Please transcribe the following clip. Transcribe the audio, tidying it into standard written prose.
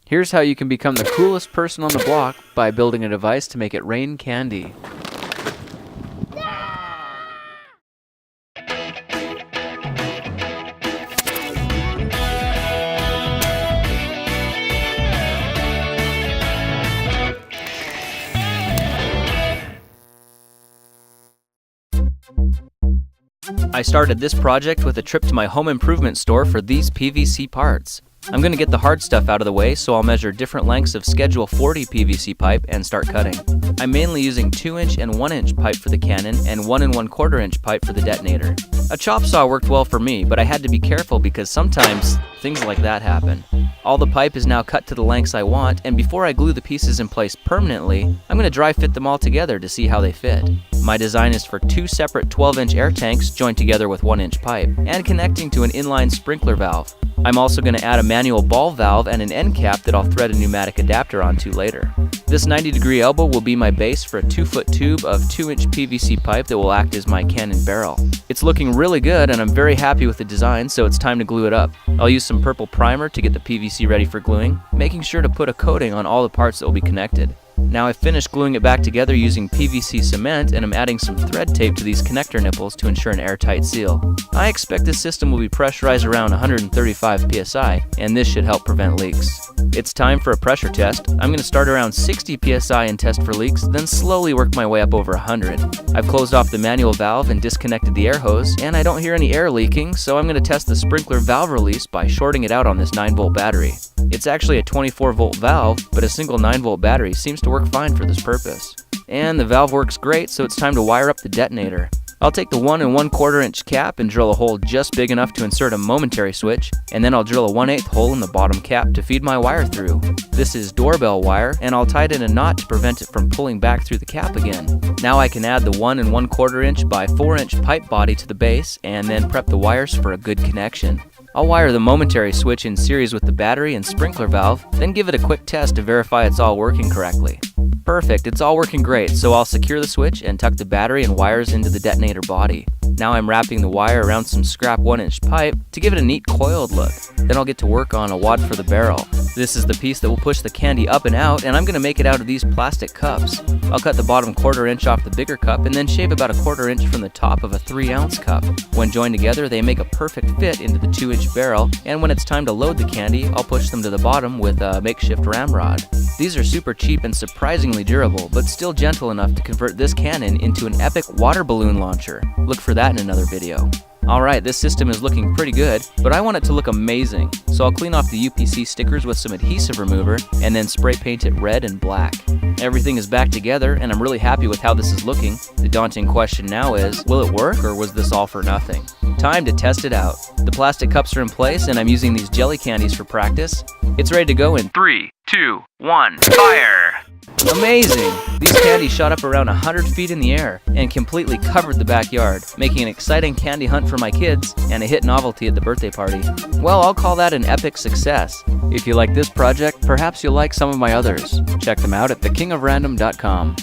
Here's how you can become the coolest person on the block by building a device to make it rain candy. I started this project with a trip to my home improvement store for these PVC parts. I'm going to get the hard stuff out of the way, so I'll measure different lengths of Schedule 40 PVC pipe and start cutting. I'm mainly using 2-inch and 1-inch pipe for the cannon and 1 1/4-inch pipe for the detonator. A chop saw worked well for me, but I had to be careful because sometimes things like that happen. All the pipe is now cut to the lengths I want, and before I glue the pieces in place permanently, I'm going to dry fit them all together to see how they fit. My design is for 2 separate 12-inch air tanks joined together with 1-inch pipe and connecting to an inline sprinkler valve. I'm also going to add a manual ball valve and an end cap that I'll thread a pneumatic adapter onto later. This 90-degree elbow will be my base for a 2-foot tube of 2-inch PVC pipe that will act as my cannon barrel. It's looking really good and I'm very happy with the design, so it's time to glue it up. I'll use some purple primer to get the PVC ready for gluing, making sure to put a coating on all the parts that will be connected. Now I've finished gluing it back together using PVC cement, and I'm adding some thread tape to these connector nipples to ensure an airtight seal. I expect this system will be pressurized around 135 psi, and this should help prevent leaks. It's time for a pressure test. I'm going to start around 60 psi and test for leaks, then slowly work my way up over 100. I've closed off the manual valve and disconnected the air hose, and I don't hear any air leaking, so I'm going to test the sprinkler valve release by shorting it out on this 9-volt battery. It's actually a 24-volt valve, but a single 9-volt battery seems to work fine for this purpose. And the valve works great, so it's time to wire up the detonator. I'll take the 1 1/4-inch cap and drill a hole just big enough to insert a momentary switch, and then I'll drill a 1/8 hole in the bottom cap to feed my wire through. This is doorbell wire, and I'll tie it in a knot to prevent it from pulling back through the cap again. Now I can add the 1 1/4-inch by 4-inch pipe body to the base, and then prep the wires for a good connection. I'll wire the momentary switch in series with the battery and sprinkler valve, then give it a quick test to verify it's all working correctly. Perfect, it's all working great, so I'll secure the switch and tuck the battery and wires into the detonator body. Now I'm wrapping the wire around some scrap 1-inch pipe to give it a neat coiled look. Then I'll get to work on a wad for the barrel. This is the piece that will push the candy up and out, and I'm going to make it out of these plastic cups. I'll cut the bottom 1/4 inch off the bigger cup and then shave about a 1/4 inch from the top of a 3-ounce cup. When joined together, they make a perfect fit into the 2-inch barrel, and when it's time to load the candy, I'll push them to the bottom with a makeshift ramrod. These are super cheap and surprisingly durable, but still gentle enough to convert this cannon into an epic water balloon launcher. Look for that in another video. Alright, this system is looking pretty good, but I want it to look amazing, so I'll clean off the UPC stickers with some adhesive remover and then spray paint it red and black. Everything is back together and I'm really happy with how this is looking. The daunting question now is, will it work or was this all for nothing? Time to test it out. The plastic cups are in place and I'm using these jelly candies for practice. It's ready to go in 3, 2, 1, fire! Amazing! These candies shot up around 100 feet in the air and completely covered the backyard, making an exciting candy hunt for my kids and a hit novelty at the birthday party. Well, I'll call that an epic success. If you like this project, perhaps you'll like some of my others. Check them out at thekingofrandom.com.